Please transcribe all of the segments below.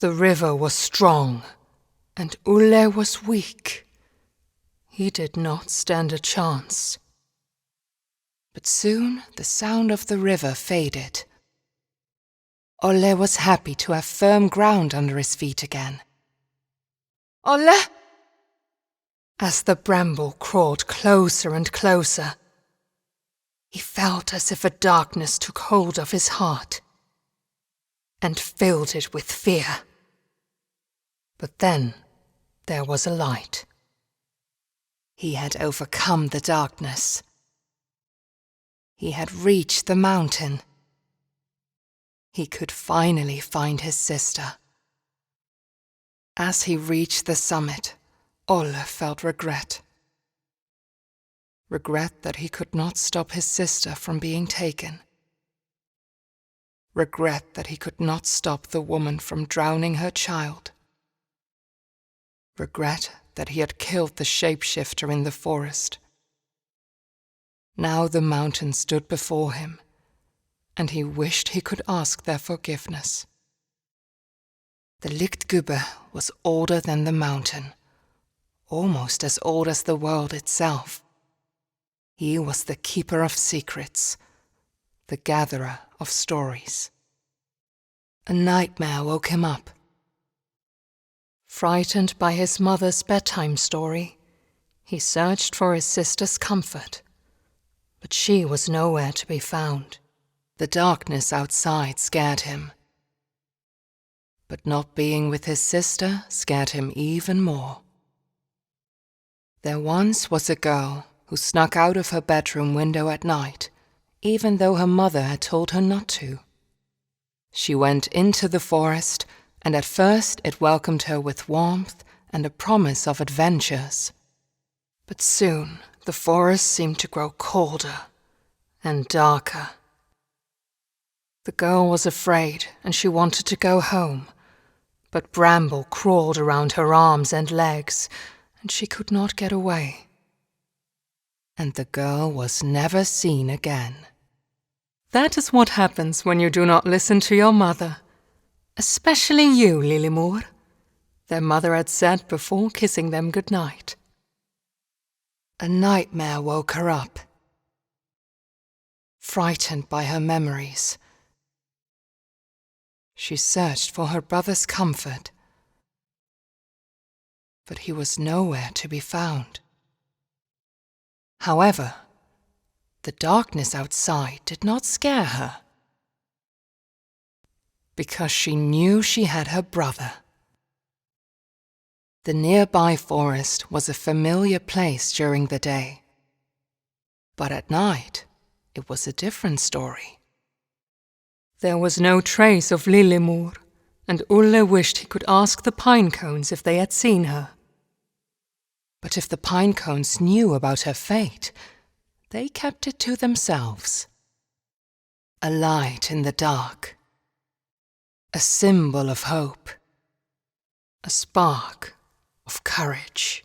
The river was strong, and Ulle was weak. He did not stand a chance. But soon the sound of the river faded. Olle was happy to have firm ground under his feet again. Olle! As the bramble crawled closer and closer, he felt as if a darkness took hold of his heart and filled it with fear. But then there was a light. He had overcome the darkness. He had reached the mountain. He could finally find his sister. As he reached the summit, Olle felt regret. Regret that he could not stop his sister from being taken. Regret that he could not stop the woman from drowning her child. Regret that he had killed the shapeshifter in the forest. Now the mountain stood before him, and he wished he could ask their forgiveness. The Lichtgubbe was older than the mountain, almost as old as the world itself. He was the keeper of secrets, the gatherer of stories. A nightmare woke him up. Frightened by his mother's bedtime story, he searched for his sister's comfort, but she was nowhere to be found. The darkness outside scared him. But not being with his sister scared him even more. There once was a girl who snuck out of her bedroom window at night, even though her mother had told her not to. She went into the forest, and at first it welcomed her with warmth and a promise of adventures. But soon the forest seemed to grow colder and darker. The girl was afraid, and she wanted to go home, but Bramble crawled around her arms and legs, and she could not get away. And the girl was never seen again. That is what happens when you do not listen to your mother. Especially you, Lilimur, their mother had said before kissing them goodnight. A nightmare woke her up. Frightened by her memories, she searched for her brother's comfort, but he was nowhere to be found. However, the darkness outside did not scare her, because she knew she had her brother. The nearby forest was a familiar place during the day, but at night it was a different story. There was no trace of Lilimur, and Ulle wished he could ask the pine cones if they had seen her. But if the pine cones knew about her fate, they kept it to themselves. A light in the dark, a symbol of hope, a spark of courage.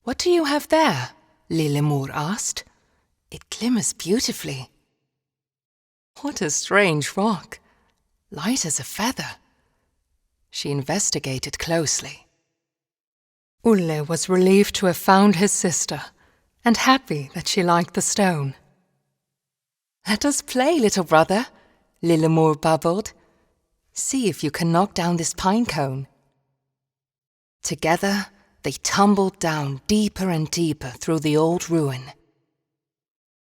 "What do you have there?" Lilimur asked. "It glimmers beautifully." "What a strange rock, light as a feather." She investigated closely. Ulle was relieved to have found his sister, and happy that she liked the stone. "Let us play, little brother," Lilimur bubbled. "See if you can knock down this pine cone." Together, they tumbled down deeper and deeper through the old ruin.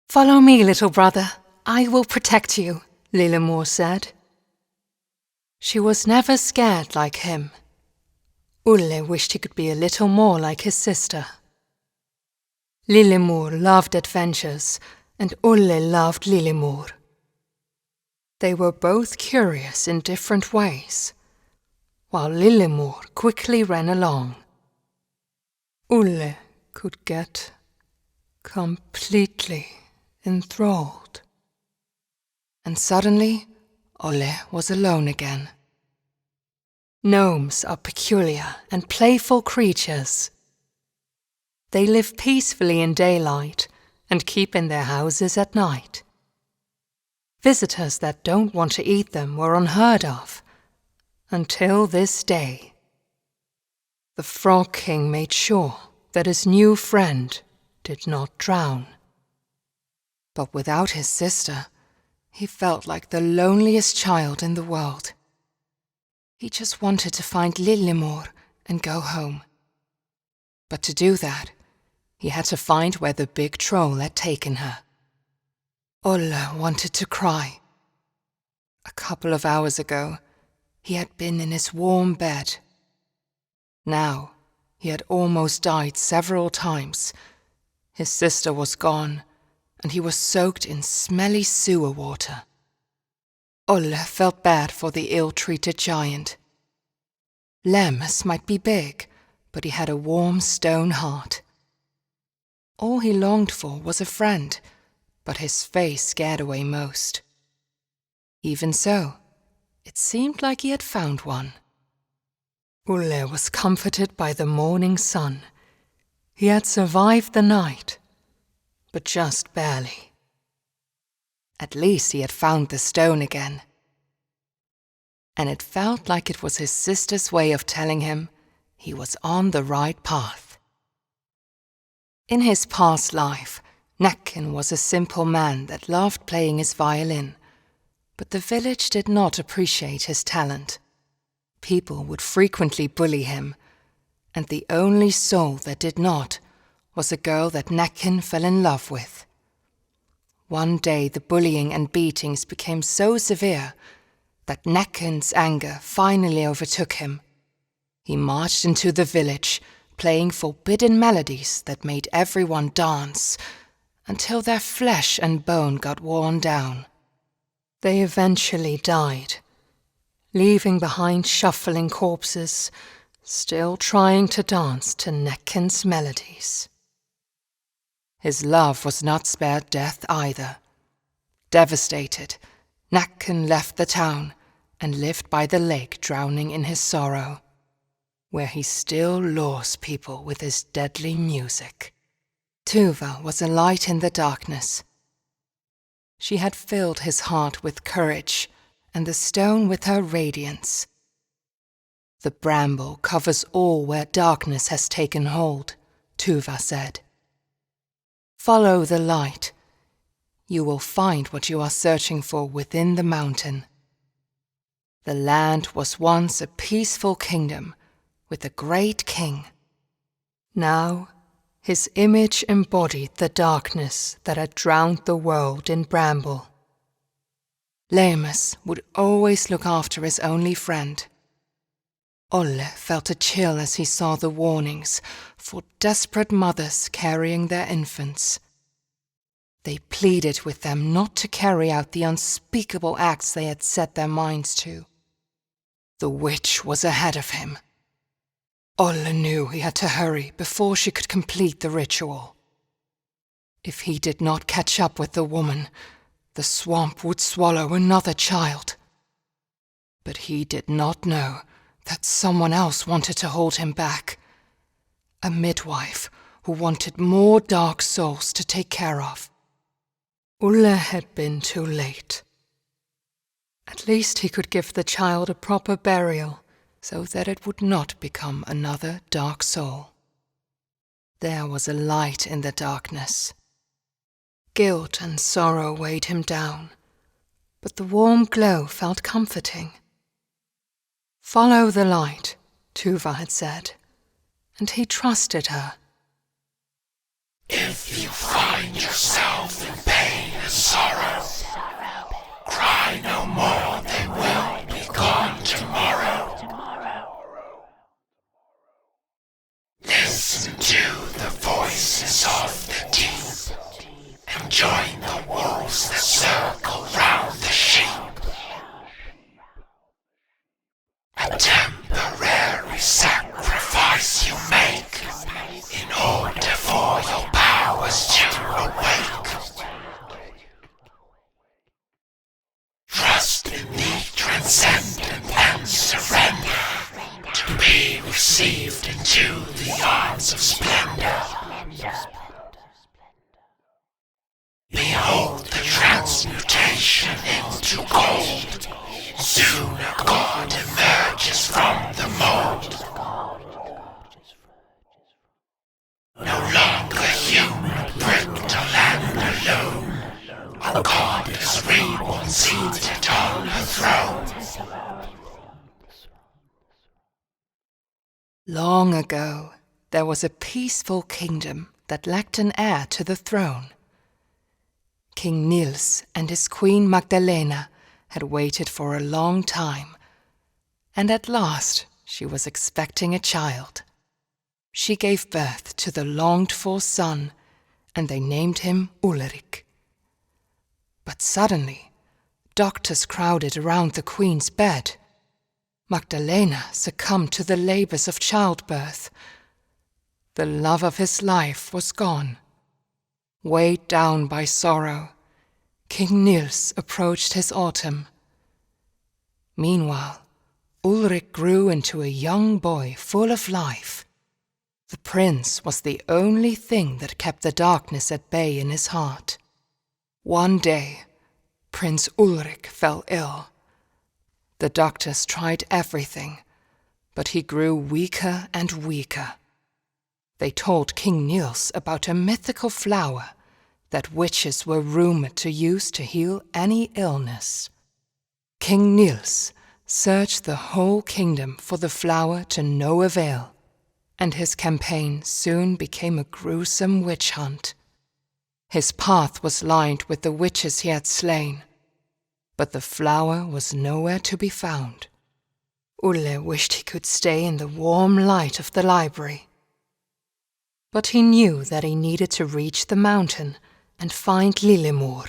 "Follow me, little brother. I will protect you," Lilimur said. She was never scared like him. Ulle wished he could be a little more like his sister. Lilimur loved adventures, and Ulle loved Lilimur. They were both curious in different ways, while Lilimur quickly ran along. Ulle could get completely enthralled. And suddenly, Ulle was alone again. Gnomes are peculiar and playful creatures. They live peacefully in daylight and keep in their houses at night. Visitors that don't want to eat them were unheard of, until this day. The Frog King made sure that his new friend did not drown. But without his sister, he felt like the loneliest child in the world. He just wanted to find Lillemor and go home. But to do that, he had to find where the big troll had taken her. Olle wanted to cry. A couple of hours ago, he had been in his warm bed. Now, he had almost died several times. His sister was gone, and he was soaked in smelly sewer water. Olle felt bad for the ill-treated giant. Lemmes might be big, but he had a warm stone heart. All he longed for was a friend, but his face scared away most. Even so, it seemed like he had found one. Olle was comforted by the morning sun. He had survived the night, but just barely. At least he had found the stone again. And it felt like it was his sister's way of telling him he was on the right path. In his past life, Näcken was a simple man that loved playing his violin, but the village did not appreciate his talent. People would frequently bully him, and the only soul that did not was a girl that Näcken fell in love with. One day the bullying and beatings became so severe that Näcken's anger finally overtook him. He marched into the village, playing forbidden melodies that made everyone dance, until their flesh and bone got worn down. They eventually died, leaving behind shuffling corpses, still trying to dance to Näcken's melodies. His love was not spared death either. Devastated, Näcken left the town and lived by the lake, drowning in his sorrow, where he still lures people with his deadly music. Tuva was a light in the darkness. She had filled his heart with courage, and the stone with her radiance. The bramble covers all where darkness has taken hold, Tuva said. Follow the light. You will find what you are searching for within the mountain. The land was once a peaceful kingdom with a great king. Now, his image embodied the darkness that had drowned the world in Bramble. Lemmes would always look after his only friend. Olle felt a chill as he saw the warnings for desperate mothers carrying their infants. They pleaded with them not to carry out the unspeakable acts they had set their minds to. The witch was ahead of him. Olle knew he had to hurry before she could complete the ritual. If he did not catch up with the woman, the swamp would swallow another child. But he did not know that someone else wanted to hold him back. A midwife who wanted more dark souls to take care of. Olle had been too late. At least he could give the child a proper burial, so that it would not become another dark soul. There was a light in the darkness. Guilt and sorrow weighed him down, but the warm glow felt comforting. Follow the light, Tuva had said, and he trusted her. If you find yourself in pain and sorrow, cry no more, they will be gone tomorrow. Listen to the voices of the deep, and join the wolves that circle round the sheep. A temporary sacrifice you make, in order for your powers to awake. Trust in the transcendent and surrender, to be received into the arms of splendor. Behold the transmutation into gold, Soon a god emerges from the mold. No longer human, brick to land alone. A goddess reborn seated on her throne. Long ago, there was a peaceful kingdom that lacked an heir to the throne. King Niels and his queen Magdalena had waited for a long time, and at last she was expecting a child. She gave birth to the longed-for son, and they named him Ulrich. But suddenly, doctors crowded around the queen's bed. Magdalena succumbed to the labors of childbirth. The love of his life was gone. Weighed down by sorrow, King Niels approached his autumn. Meanwhile, Ulrich grew into a young boy full of life. The prince was the only thing that kept the darkness at bay in his heart. One day, Prince Ulrich fell ill. The doctors tried everything, but he grew weaker and weaker. They told King Niels about a mythical flower that witches were rumored to use to heal any illness. King Niels searched the whole kingdom for the flower to no avail, and his campaign soon became a gruesome witch hunt. His path was lined with the witches he had slain, but the flower was nowhere to be found. Ulle wished he could stay in the warm light of the library. But he knew that he needed to reach the mountain and find Lillemor.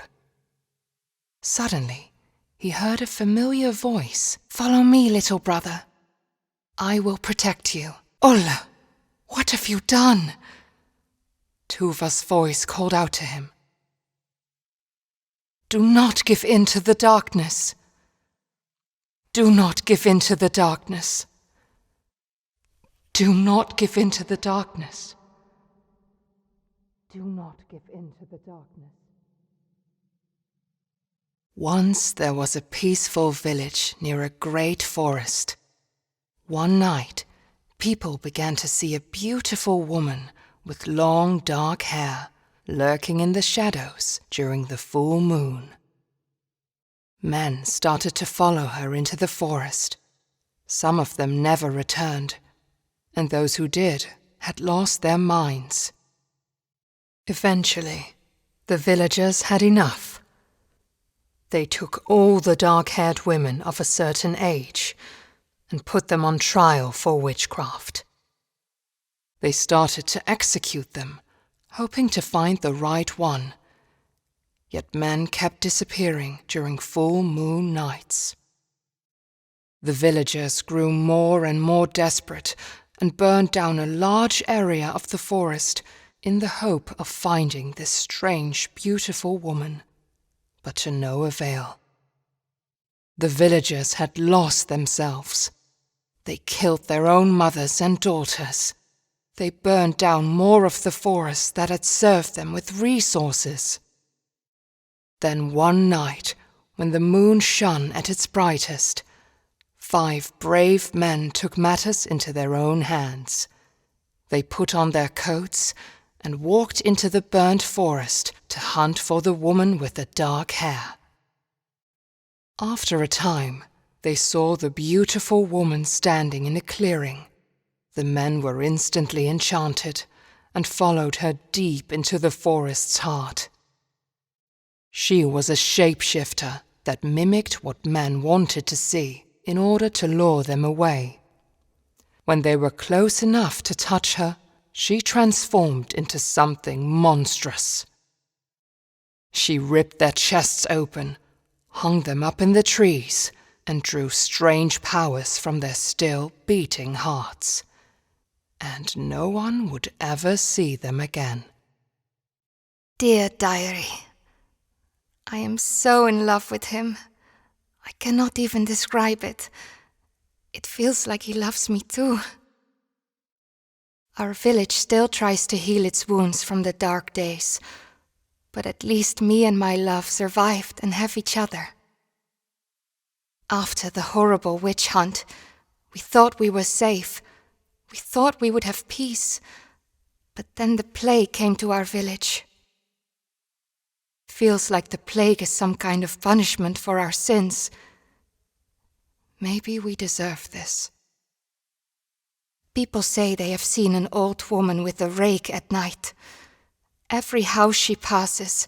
Suddenly, he heard a familiar voice. "Follow me, little brother. I will protect you." "Ulle, what have you done?" Tuva's voice called out to him. "Do not give in to the darkness. Do not give in to the darkness. Do not give in to the darkness. Do not give in to the darkness." Once there was a peaceful village near a great forest. One night, people began to see a beautiful woman with long dark hair lurking in the shadows during the full moon. Men started to follow her into the forest. Some of them never returned, and those who did had lost their minds. Eventually, the villagers had enough. They took all the dark-haired women of a certain age and put them on trial for witchcraft. They started to execute them, hoping to find the right one. Yet men kept disappearing during full moon nights. The villagers grew more and more desperate and burned down a large area of the forest in the hope of finding this strange, beautiful woman, but to no avail. The villagers had lost themselves. They killed their own mothers and daughters. They burned down more of the forest that had served them with resources. Then one night, when the moon shone at its brightest, 5 brave men took matters into their own hands. They put on their coats and walked into the burnt forest to hunt for the woman with the dark hair. After a time, they saw the beautiful woman standing in a clearing. The men were instantly enchanted and followed her deep into the forest's heart. She was a shapeshifter that mimicked what men wanted to see in order to lure them away. When they were close enough to touch her, she transformed into something monstrous. She ripped their chests open, hung them up in the trees, and drew strange powers from their still beating hearts. And no one would ever see them again. Dear diary, I am so in love with him. I cannot even describe it. It feels like he loves me too. Our village still tries to heal its wounds from the dark days, but at least me and my love survived and have each other. After the horrible witch hunt, we thought we were safe. We thought we would have peace. But then the plague came to our village. Feels like the plague is some kind of punishment for our sins. Maybe we deserve this. People say they have seen an old woman with a rake at night. Every house she passes,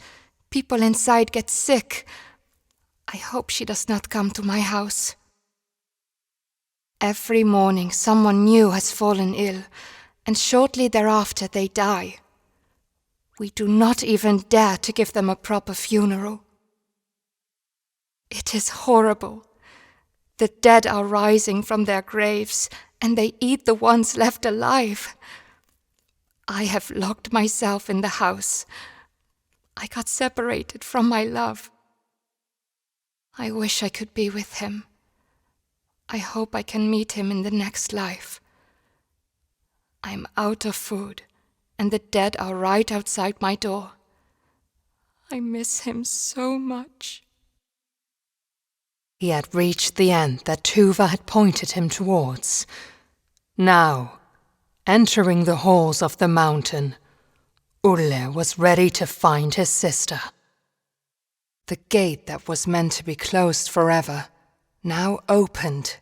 people inside get sick. I hope she does not come to my house. Every morning someone new has fallen ill, and shortly thereafter they die. We do not even dare to give them a proper funeral. It is horrible. The dead are rising from their graves, and they eat the ones left alive. I have locked myself in the house. I got separated from my love. I wish I could be with him. I hope I can meet him in the next life. I'm out of food, and the dead are right outside my door. I miss him so much. He had reached the end that Tuva had pointed him towards. Now, entering the halls of the mountain, Ulle was ready to find his sister. The gate that was meant to be closed forever now opened.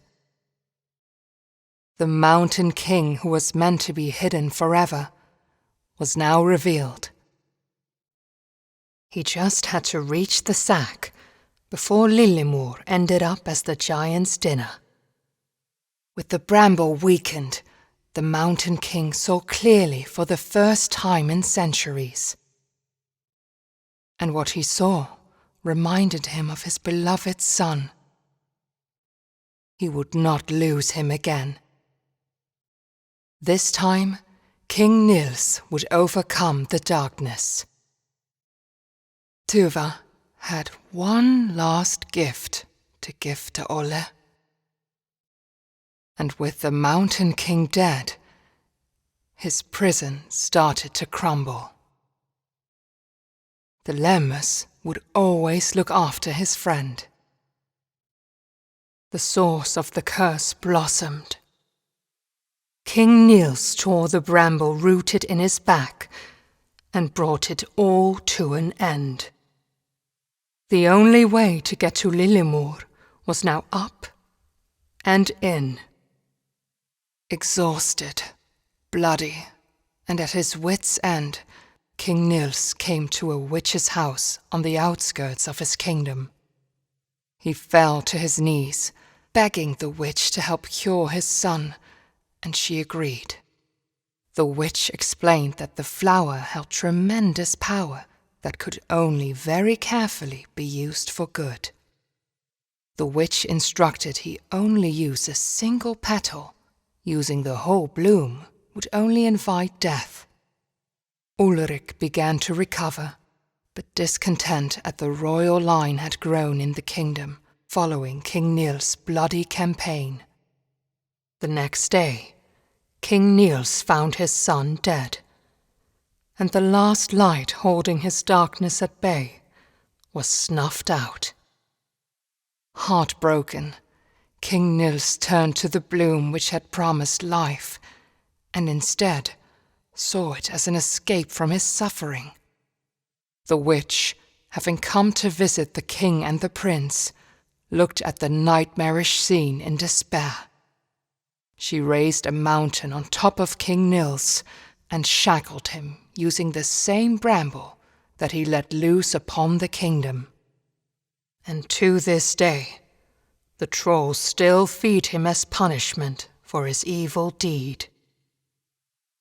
The mountain king who was meant to be hidden forever was now revealed. He just had to reach the sack before Lillemor ended up as the giant's dinner. With the bramble weakened, the mountain king saw clearly for the first time in centuries. And what he saw reminded him of his beloved son. He would not lose him again. This time, King Nils would overcome the darkness. Tuva had one last gift to give to Ulle. And with the Mountain King dead, his prison started to crumble. The Lemmus would always look after his friend. The source of the curse blossomed. King Niels tore the bramble rooted in his back and brought it all to an end. The only way to get to Lillemor was now up and in. Exhausted, bloody, and at his wits' end, King Nils came to a witch's house on the outskirts of his kingdom. He fell to his knees, begging the witch to help cure his son, and she agreed. The witch explained that the flower held tremendous power that could only very carefully be used for good. The witch instructed he only use a single petal. Using the whole bloom would only invite death. Ulrich began to recover, but discontent at the royal line had grown in the kingdom following King Niels' bloody campaign. The next day, King Niels found his son dead, and the last light holding his darkness at bay was snuffed out. Heartbroken, King Niels turned to the bloom which had promised life, and instead saw it as an escape from his suffering. The witch, having come to visit the king and the prince, looked at the nightmarish scene in despair. She raised a mountain on top of King Niels and shackled him using the same bramble that he let loose upon the kingdom. And to this day, the trolls still feed him as punishment for his evil deed.